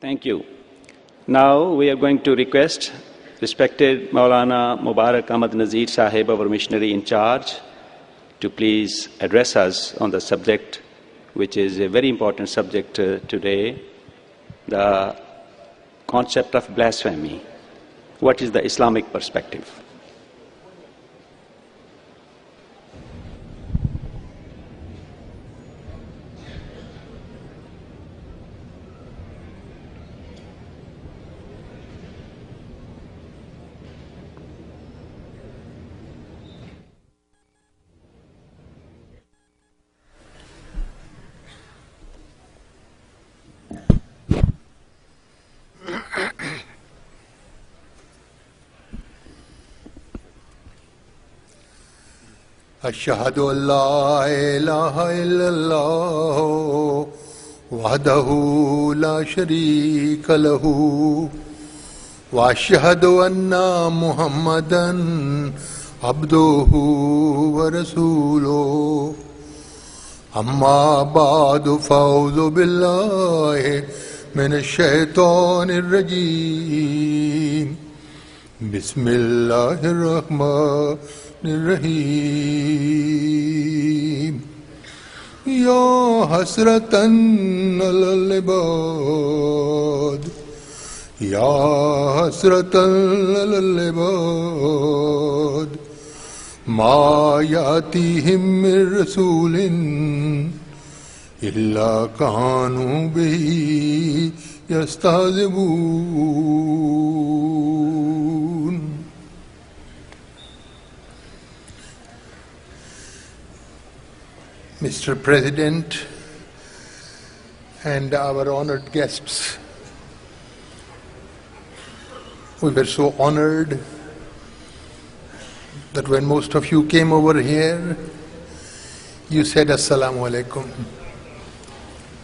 Thank you. Now we are going to request respected Maulana Mubarak Ahmad Nazir Sahib, our missionary in charge, to please address us on the subject, which is a very important subject today, the concept of blasphemy. What is the Islamic perspective? Ashhadu an la ilaha illallah wahdahu la sharika lahu wa ashhadu anna Muhammadan abduhu wa rasuluhu amma ba'du fa'udhu billahi minash shaitanir rajim Bismillahir Rahmanir Rahim Ya hasratan alal ibad Ya hasratan alal ibad Ma yatihim min rasulin illa kanu bihi yastahzi'un Mr. President and our honored guests, we were so honored that when most of you came over here, you said Assalamu alaikum.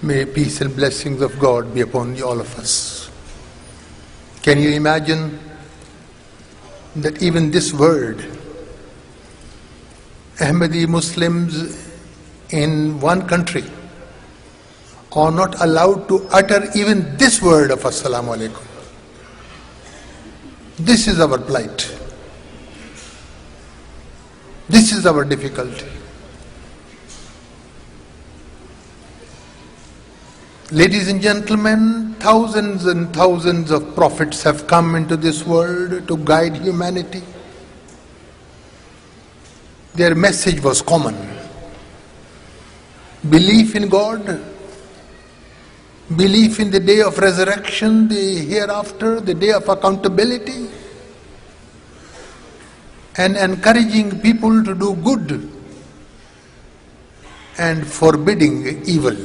May peace and blessings of God be upon all of us. Can you imagine that even this word, Ahmadi Muslims in one country are not allowed to utter even this word of Assalamu alaikum. This is our plight. This is our difficulty. Ladies and gentlemen, thousands and thousands of prophets have come into this world to guide humanity. Their message was common. Belief in God, belief in the day of resurrection, the hereafter, the day of accountability, and encouraging people to do good and forbidding evil.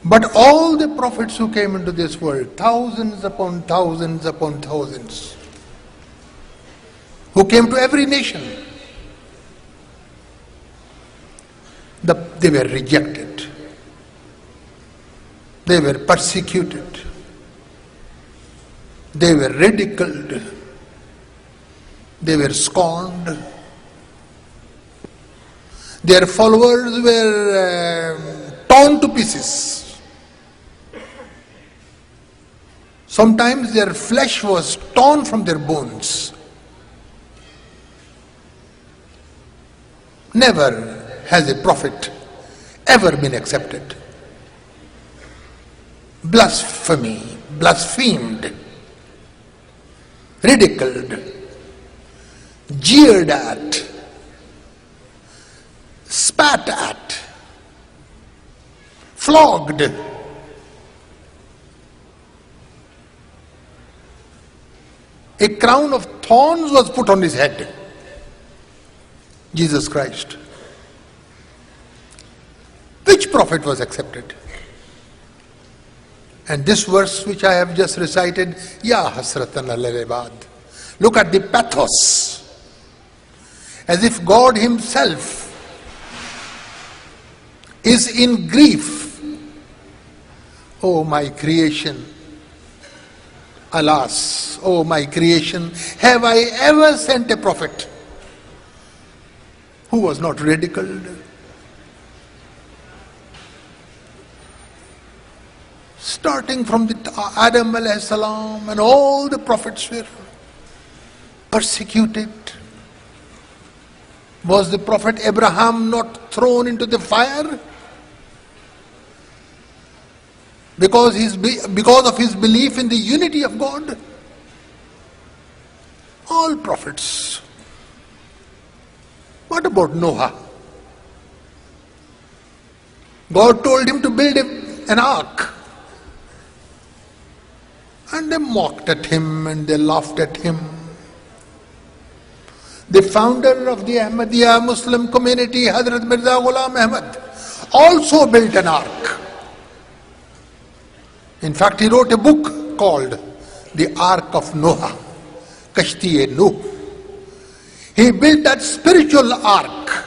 But all the prophets who came into this world, thousands upon thousands upon thousands, who came to every nation, they were rejected. They were persecuted. They were ridiculed. They were scorned. Their followers were torn to pieces. Sometimes their flesh was torn from their bones. Never has a prophet ever been accepted. Blasphemy, blasphemed, ridiculed, jeered at, spat at, flogged. A crown of thorns was put on his head. Jesus Christ. Which prophet was accepted? And this verse which I have just recited, Ya hasratan alal ibad. Look at the pathos. As if God himself is in grief. Oh my creation. Alas, oh my creation, have I ever sent a prophet who was not ridiculed? starting from the Adam alayhi salam, and all the prophets were persecuted. Was the Prophet Abraham not thrown into the fire? Because of his belief in the unity of God? All prophets. What about Noah? God told him to build an ark. And they mocked at him and they laughed at him. The founder of the Ahmadiyya Muslim community, Hazrat Mirza Ghulam Ahmad, also built an ark. In fact, he wrote a book called The Ark of Noah, Kashti-e-Nuh. He built that spiritual ark.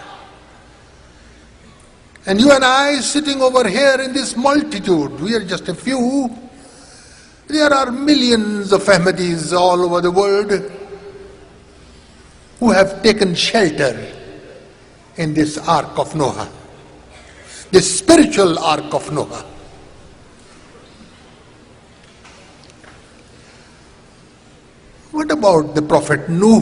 And you and I sitting over here in this multitude, we are just a few. There are millions of Ahmadis all over the world who have taken shelter in this Ark of Noah, this spiritual Ark of Noah. What about the Prophet Nuh?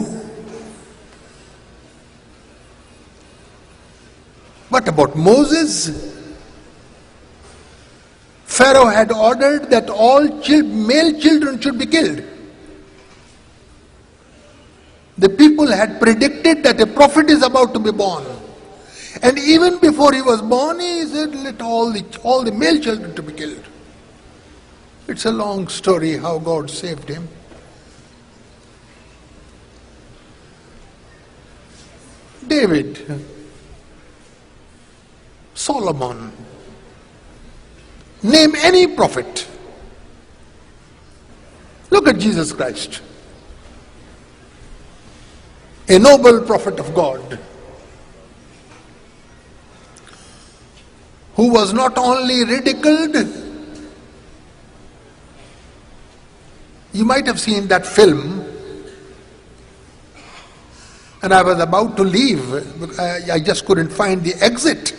What about Moses? Pharaoh had ordered that all male children should be killed. The people had predicted that a prophet is about to be born. And even before he was born, he said, let all the male children to be killed. It's a long story how God saved him. David, Solomon, name any prophet. Look at Jesus Christ, a noble prophet of God, who was not only ridiculed. You might have seen that film, and I was about to leave. I just couldn't find the exit.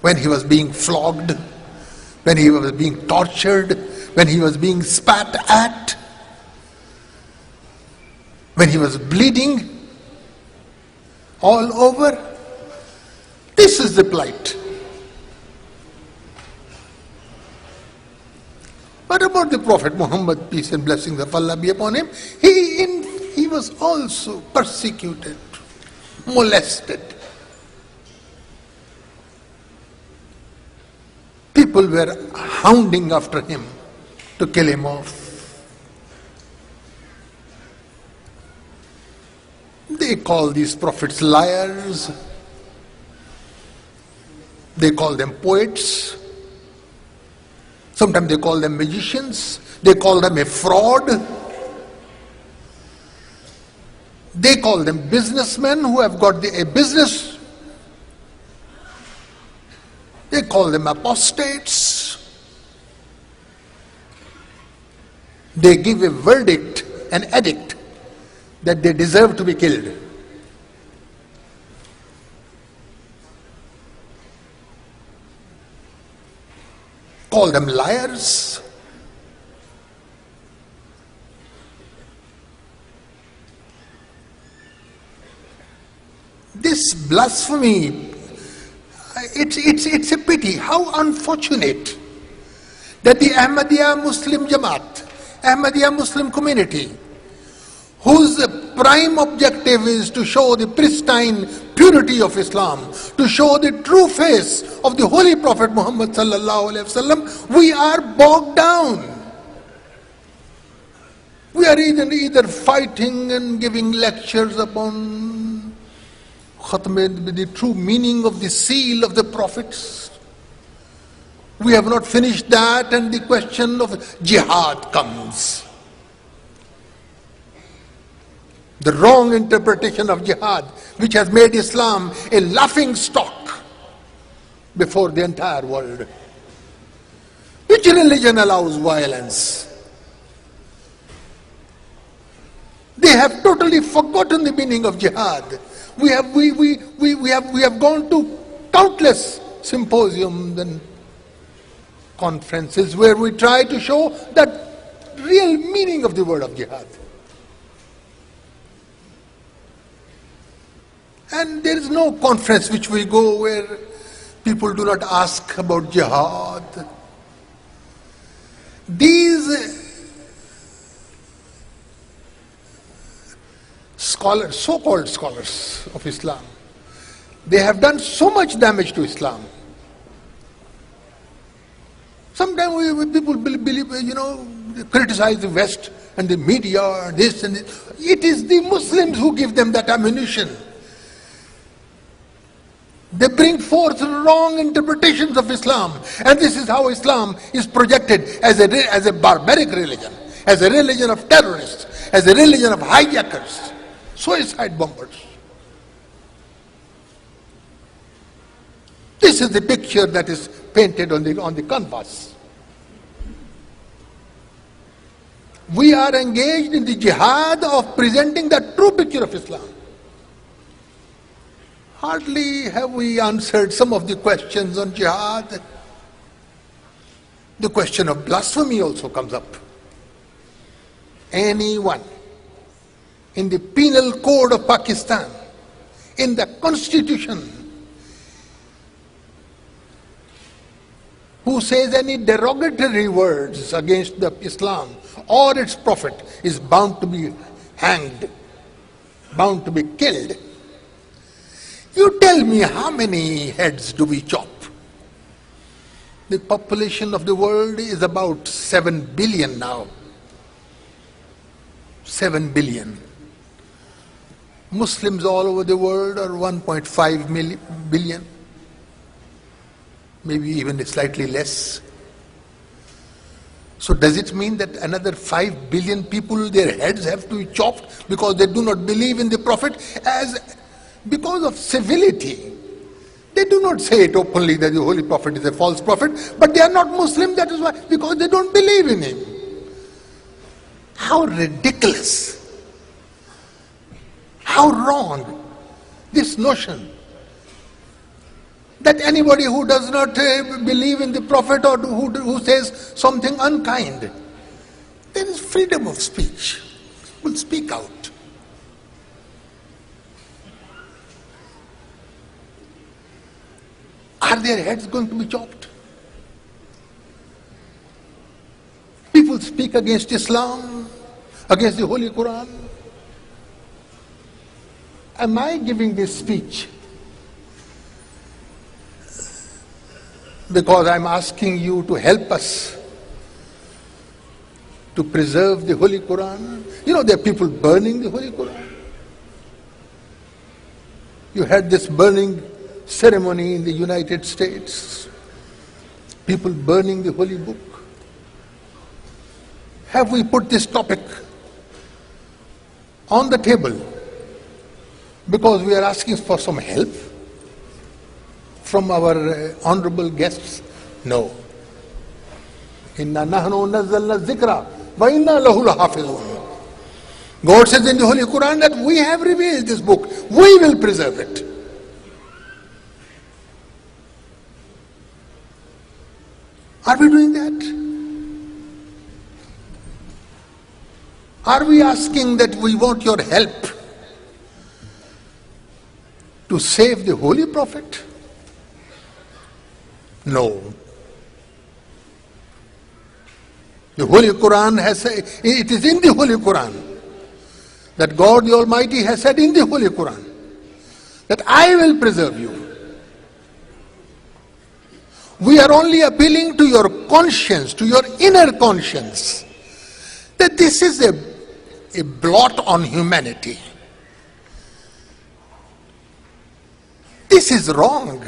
When he was being flogged, when he was being tortured, when he was being spat at, when he was bleeding all over. This is the plight. What about the Prophet Muhammad, peace and blessings of Allah be upon him? He was also persecuted, molested. People were hounding after him to kill him off. They call these prophets liars. They call them poets. Sometimes they call them magicians. They call them a fraud. They call them businessmen who have got a business. They call them apostates. They give a verdict, an edict, that they deserve to be killed. Call them liars. This blasphemy, it's a pity, how unfortunate that the Ahmadiyya Muslim Jamaat, Ahmadiyya Muslim community, whose prime objective is to show the pristine purity of Islam, to show the true face of the Holy Prophet Muhammad sallallahu alaihi wasallam, we are bogged down. We are either fighting and giving lectures upon the true meaning of the seal of the prophets. We have not finished that, and the question of jihad comes. The wrong interpretation of jihad, which has made Islam a laughing stock before the entire world. Which religion allows violence? They have totally forgotten the meaning of jihad. We have gone to countless symposiums and conferences where we try to show that real meaning of the word of jihad. And there is no conference which we go where people do not ask about jihad. These scholars, so-called scholars of Islam, they have done so much damage to Islam. Sometimes people believe, criticize the West and the media, this and this. It is the Muslims who give them that ammunition. They bring forth wrong interpretations of Islam. And this is how Islam is projected as a barbaric religion, as a religion of terrorists, as a religion of hijackers, suicide bombers. This is the picture that is painted on the canvas. We are engaged in the jihad of presenting the true picture of Islam. Hardly have we answered some of the questions on jihad. The question of blasphemy also comes up. Anyone in the penal code of Pakistan, in the constitution, who says any derogatory words against Islam or its prophet is bound to be hanged, bound to be killed. You tell me, how many heads do we chop? The population of the world is about 7 billion now. 7 billion. Muslims all over the world are 1.5 billion. Maybe even slightly less. So does it mean that another 5 billion people, their heads have to be chopped because they do not believe in the Prophet? Because of civility. They do not say it openly that the Holy Prophet is a false prophet, but they are not Muslim, that is why, because they don't believe in him. How ridiculous. How wrong this notion that anybody who does not believe in the Prophet or who says something unkind, there is freedom of speech, will speak out. Are their heads going to be chopped? People speak against Islam, against the Holy Quran. Am I giving this speech because I'm asking you to help us to preserve the Holy Quran? There are people burning the Holy Quran. You had this burning ceremony in the United States. People burning the Holy Book. Have we put this topic on the table because we are asking for some help from our honorable guests? No. Inna nahnu nazzalna dhikra wa inna lahu lahafizun. God says in the Holy Quran that we have revealed this book. We will preserve it. Are we doing that? Are we asking that we want your help to save the Holy Prophet? No. The Holy Quran has said, it is in the Holy Quran that God the Almighty has said in the Holy Quran that I will preserve you. We are only appealing to your conscience, to your inner conscience, that this is a blot on humanity. This is wrong.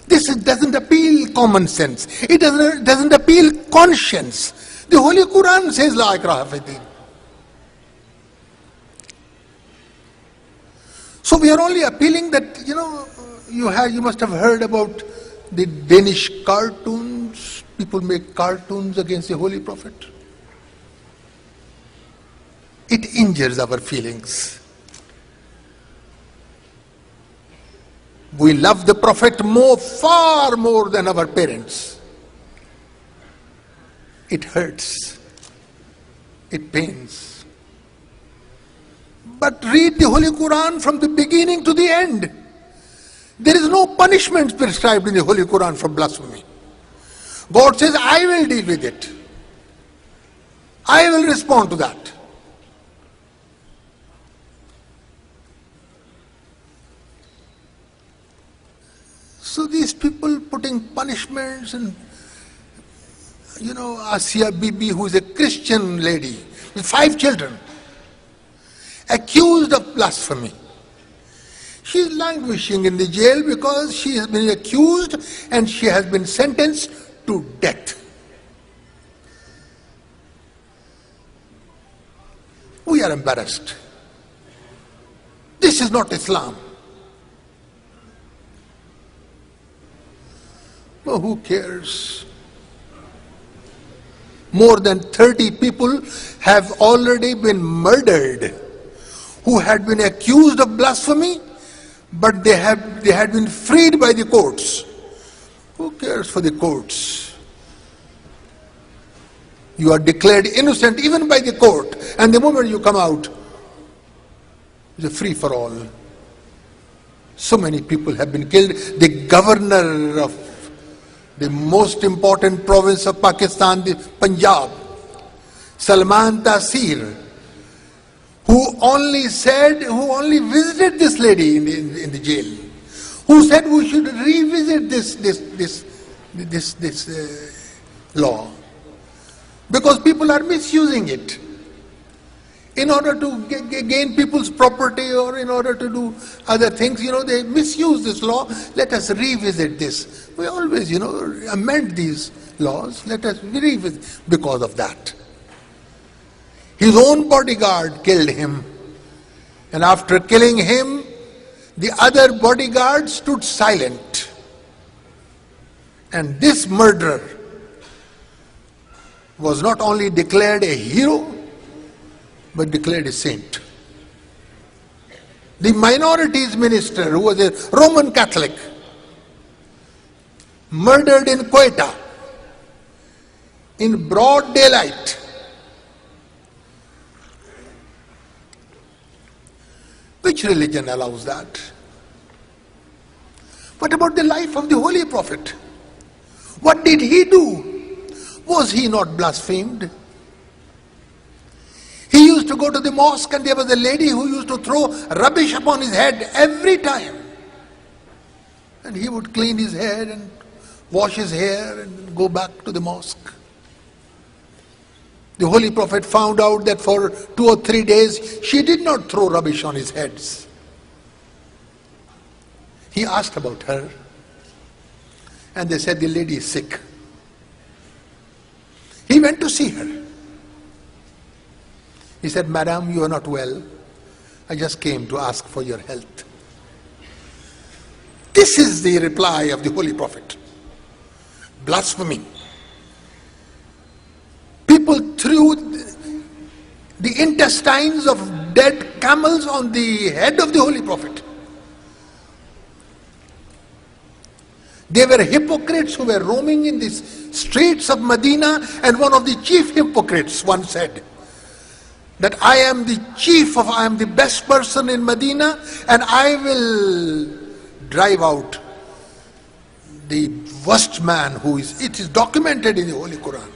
Doesn't appeal common sense. It doesn't appeal conscience. The Holy Quran says, La ikraha fi din. So we are only appealing that, you must have heard about the Danish cartoons. People make cartoons against the Holy Prophet. It injures our feelings. We love the Prophet far more than our parents. It hurts. It pains. But read the Holy Quran from the beginning to the end. There is no punishment prescribed in the Holy Quran for blasphemy. God says, I will deal with it. I will respond to that. So these people putting punishments and, Asiya Bibi, who is a Christian lady with 5 children, accused of blasphemy. She is languishing in the jail because she has been accused and she has been sentenced to death. We are embarrassed. This is not Islam. Well, who cares? More than 30 people have already been murdered who had been accused of blasphemy, but they had been freed by the courts. Who cares for the courts? You are declared innocent even by the court, and the moment you come out, it's a free for all. So many people have been killed. The governor of the most important province of Pakistan, the Punjab, Nazir, who only visited this lady in the jail, who said we should revisit this law because people are misusing it in order to gain people's property or in order to do other things. They misuse this law. Let us revisit this. We always, amend these laws. Let us revisit because of that. His own bodyguard killed him. And after killing him, the other bodyguard stood silent. And this murderer was not only declared a hero, but declared a saint. The minorities minister, who was a Roman Catholic, murdered in Quetta in broad daylight. Which religion allows that? What about the life of the Holy Prophet? What did he do? Was he not blasphemed? He used to go to the mosque and there was a lady who used to throw rubbish upon his head every time. And he would clean his head and wash his hair and go back to the mosque. The Holy Prophet found out that for 2 or 3 days she did not throw rubbish on his heads. He asked about her and they said the lady is sick. He went to see her. He said, Madam, you are not well. I just came to ask for your health. This is the reply of the Holy Prophet. Blasphemy. People threw the intestines of dead camels on the head of the Holy Prophet. They were hypocrites who were roaming in the streets of Medina, and one of the chief hypocrites once said that I am the best person in Medina and I will drive out the worst man it is documented in the Holy Quran.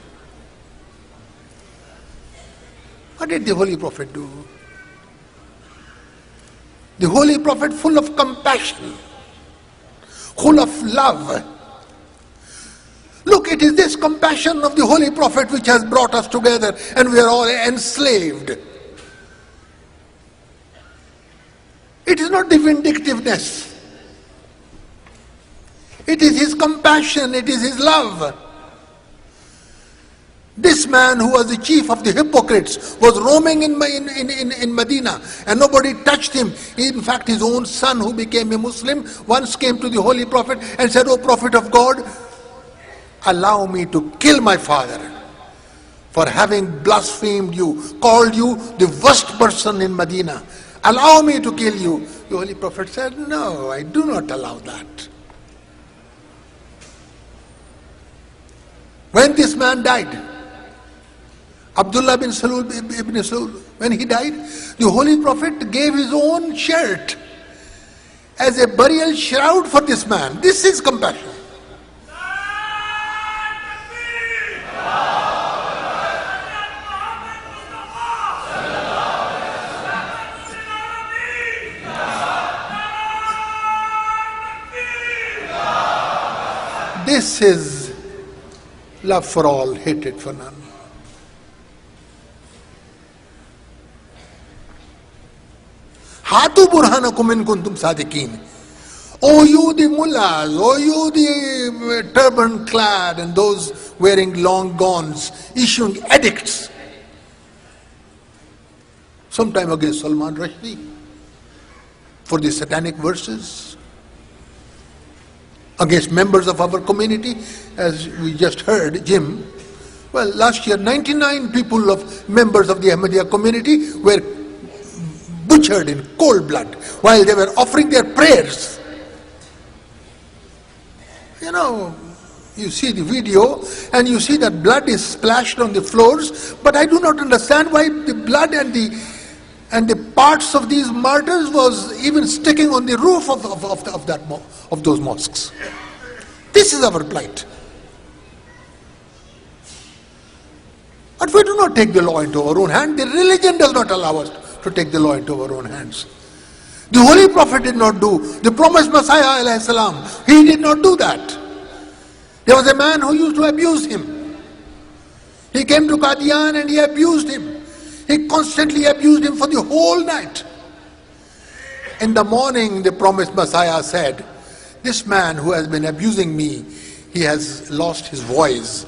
What did the Holy Prophet do? The Holy Prophet, full of compassion, full of love. Look, it is this compassion of the Holy Prophet which has brought us together and we are all enslaved. It is not the vindictiveness. It is his compassion, it is his love. This man, who was the chief of the hypocrites, was roaming in Medina and nobody touched him. In fact, his own son, who became a Muslim, once came to the Holy Prophet and said, "O Prophet of God, allow me to kill my father for having blasphemed you, called you the worst person in Medina. Allow me to kill you." The Holy Prophet said, "No, I do not allow that." When this man died, Abdullah ibn Salul, when he died, the Holy Prophet gave his own shirt as a burial shroud for this man. This is compassion. This is love for all, hatred for none. Hatu burhanakum in kuntum sadiqeen. O you the mullahs, O you the turban clad and those wearing long gowns, issuing edicts. Sometime against Salman Rushdie for the satanic verses, against members of our community, as we just heard, Jim. Well, last year 99 people of members of the Ahmadiyya community were butchered in cold blood while they were offering their prayers. You know, you see the video and you see that blood is splashed on the floors, but I do not understand why the blood and the parts of these martyrs was even sticking on the roof of those mosques. This is our plight. But we do not take the law into our own hand. The religion does not allow us to take the law into our own hands. The Holy Prophet did not do. The promised Messiah alayhi salam, he did not do that. There was a man who used to abuse him. He came to Qadian and he abused him. He constantly abused him for the whole night. In the morning, the promised Messiah said, this man who has been abusing me, he has lost his voice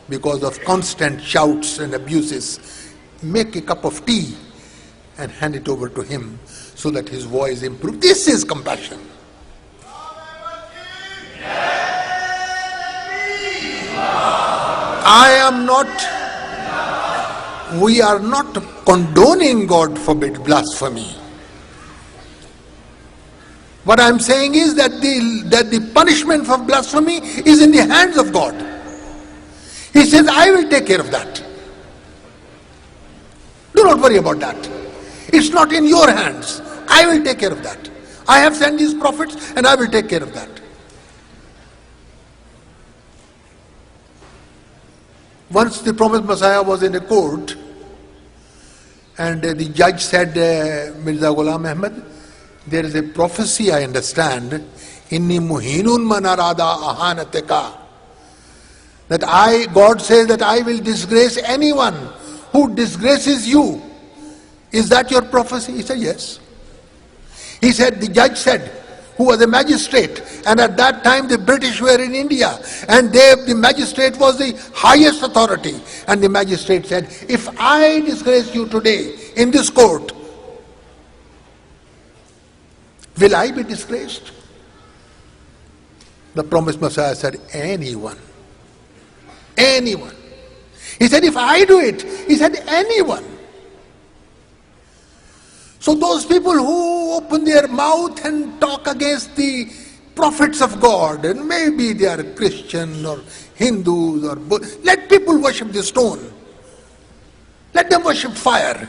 because of constant shouts and abuses. Make a cup of tea and hand it over to him so that his voice improves. This is compassion. We are not condoning, God forbid, blasphemy. What I am saying is that the punishment for blasphemy is in the hands of God. He says, I will take care of that. Do not worry about that. It's not in your hands. I will take care of that. I have sent these prophets and I will take care of that. Once the promised Messiah was in a court and the judge said, Mirza Ghulam Ahmad, there is a prophecy I understand, Inni muhinun manarada ahanateka, that God says that I will disgrace anyone who disgraces you. Is that your prophecy? He said, yes. He said, the judge said, who was a magistrate, and at that time the British were in India, and the magistrate was the highest authority, and the magistrate said, if I disgrace you today in this court, will I be disgraced? The promised Messiah said, anyone. Anyone. He said, if I do it, he said, anyone. So those people who open their mouth and talk against the prophets of God, and maybe they are Christian or Hindus or Buddhists, let people worship the stone. Let them worship fire.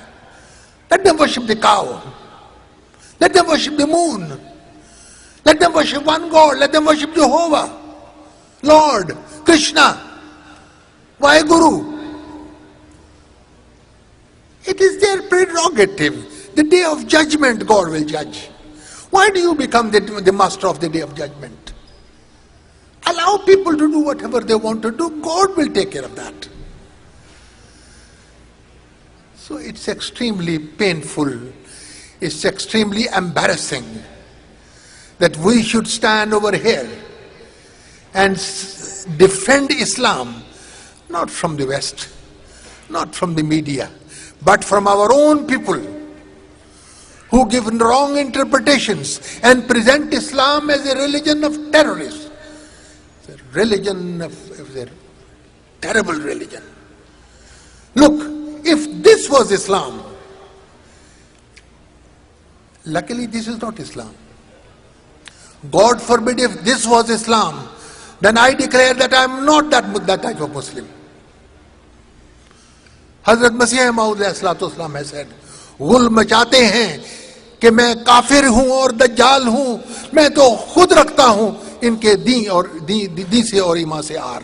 Let them worship the cow. Let them worship the moon. Let them worship one God. Let them worship Jehovah, Lord, Krishna, Vaheguru. It is their prerogative. The day of judgment, God will judge. Why do you become the master of the day of judgment? Allow people to do whatever they want to do. God will take care of that. So it's extremely painful. It's extremely embarrassing that we should stand over here and defend Islam, not from the West, not from the media, but from our own people who give wrong interpretations and present Islam as a religion of terrorists. It's a religion of a terrible religion. Look, if this was Islam, luckily this is not Islam. God forbid if this was Islam, then I declare that I am not that type of Muslim. Hazrat Masih Maud has said, गुल मचाते हैं कि मैं काफिर हूं और दज्जाल हूं, मैं तो खुद रखता हूं इनके दी से और ईमान से are.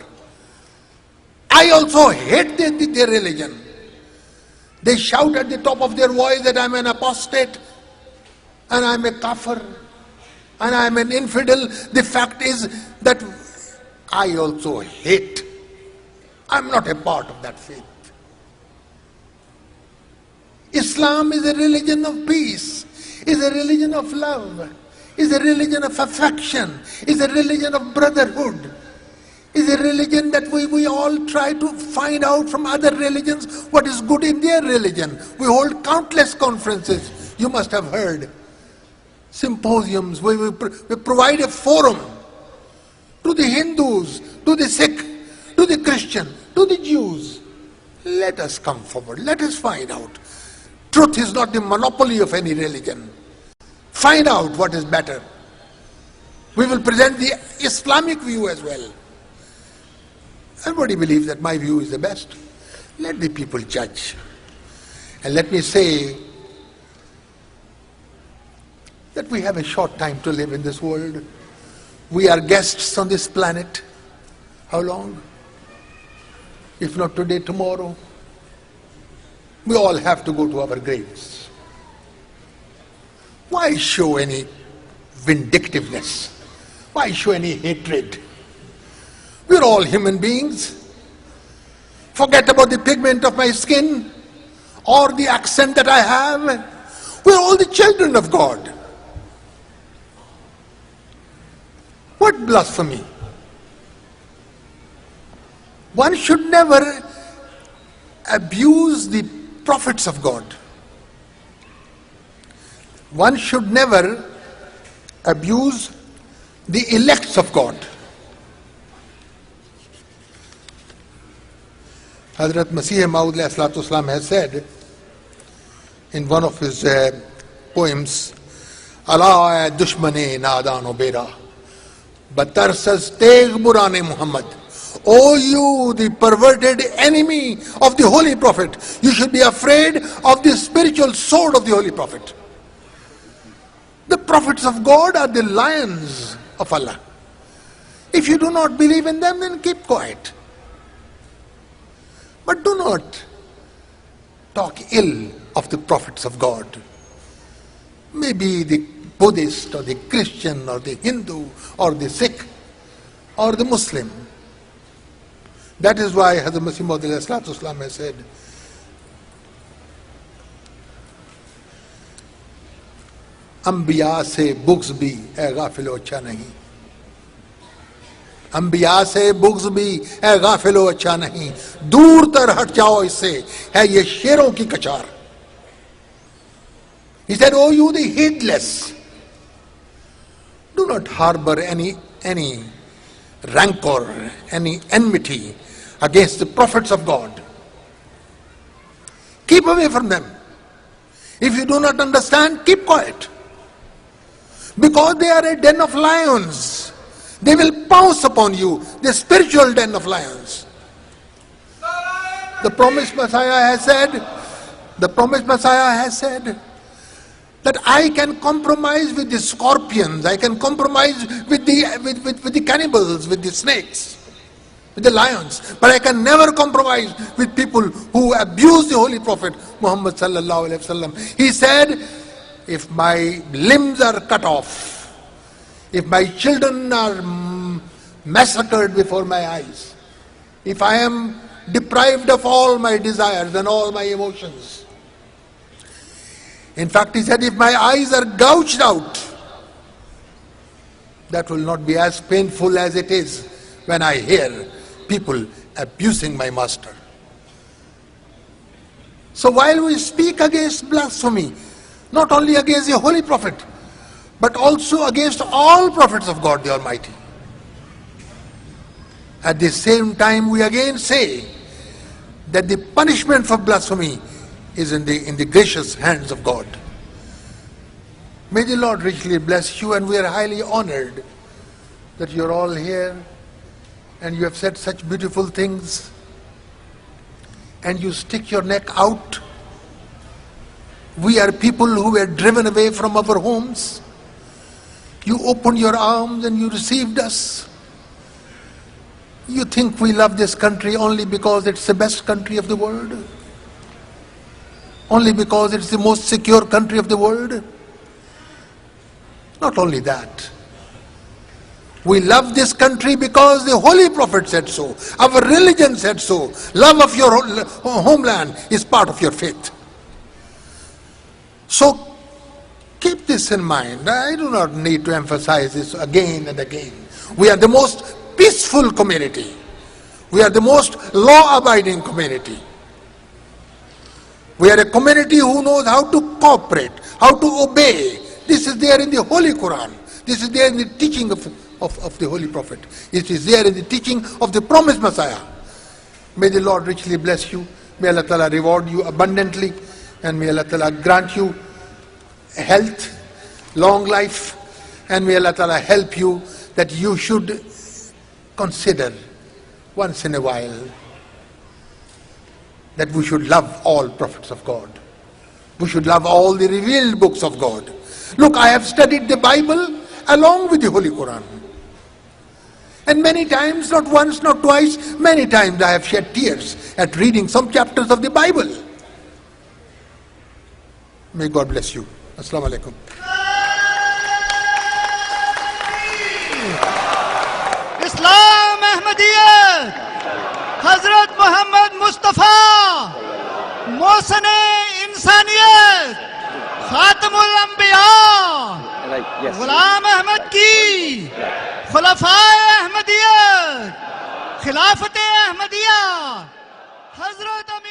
I also hate their religion. They shout at the top of their voice that I'm an apostate and I'm a kafir and I'm an infidel. The fact is that I also hate. I'm not a part of that faith. Islam is a religion of peace, is a religion of love, is a religion of affection, is a religion of brotherhood, is a religion that we all try to find out from other religions what is good in their religion. We hold countless conferences, you must have heard, symposiums, we provide a forum to the Hindus, to the Sikh, to the Christian, to the Jews. Let us come forward, let us find out. Truth is not the monopoly of any religion. Find out what is better. We will present the Islamic view as well. Everybody believes that my view is the best. Let the people judge. And let me say that we have a short time to live in this world. We are guests on this planet. How long? If not today, tomorrow. We all have to go to our graves. Why show any vindictiveness? Why show any hatred? We're all human beings. Forget about the pigment of my skin or the accent that I have. We're all the children of God. What blasphemy? One should never abuse the prophets of God. One should never abuse the elects of God. Hazrat Masih Maud has said in one of his poems, Allah dushmane nadan bera, batarsas teg burane Muhammad. O you, the perverted enemy of the Holy Prophet, you should be afraid of the spiritual sword of the Holy Prophet. The prophets of God are the lions of Allah. If you do not believe in them, then keep quiet. But do not talk ill of the prophets of God. Maybe the Buddhist or the Christian or the Hindu or the Sikh or the Muslim. That is why Hazrat Masih Maud has said, Ambiya se bughz bhi hai ghafilo acha nahi. Ambiya se bughz bhi hai ghafilo acha nahi. Dur tar hat jao isse hai ye sheron ki kachar. He said, oh you the heedless, do not harbor any rancor, any enmity against the prophets of God. Keep away from them. If you do not understand, keep quiet. Because they are a den of lions. They will pounce upon you, the spiritual den of lions. The promised Messiah has said that I can compromise with the scorpions, I can compromise with the cannibals, with the snakes, with the lions, but I can never compromise with people who abuse the Holy Prophet Muhammad sallallahu alaihi wasallam. He said, if my limbs are cut off, if my children are massacred before my eyes, if I am deprived of all my desires and all my emotions, in fact, he said, if my eyes are gouged out, that will not be as painful as it is when I hear people abusing my master. So while we speak against blasphemy, not only against the Holy Prophet, but also against all prophets of God the Almighty, at the same time we again say that the punishment for blasphemy is in the gracious hands of God. May the Lord richly bless you, and we are highly honored that you are all here and you have said such beautiful things. and you stick your neck out. We are people who were driven away from our homes. You opened your arms and you received us. You think we love this country only because it's the best country of the world? Only because it's the most secure country of the world? Not only that. We love this country because the Holy Prophet said so. Our religion said so. Love of your homeland is part of your faith. So keep this in mind. I do not need to emphasize this again and again. We are the most peaceful community. We are the most law-abiding community. We are a community who knows how to cooperate, how to obey. This is there in the Holy Quran. This is there in the teaching of the Holy Prophet. It is there in the teaching of the promised Messiah. May the Lord richly bless you. May Allah Ta'ala reward you abundantly. And may Allah Ta'ala grant you health, long life. And may Allah Ta'ala help you that you should consider once in a while that we should love all prophets of God. We should love all the revealed books of God. Look, I have studied the Bible along with the Holy Quran. And many times, not once, not twice, many times I have shed tears at reading some chapters of the Bible. May God bless you. Assalamu alaikum. Islam Ahmadiyya Hazrat Muhammad Mustafa Mohsen-e Insaniyat Khatamul Anbiya Ghulam Ahmad ki Khulafa-e Ahmadiyya Khilafat-e Ahmadiyya Hazrat Amir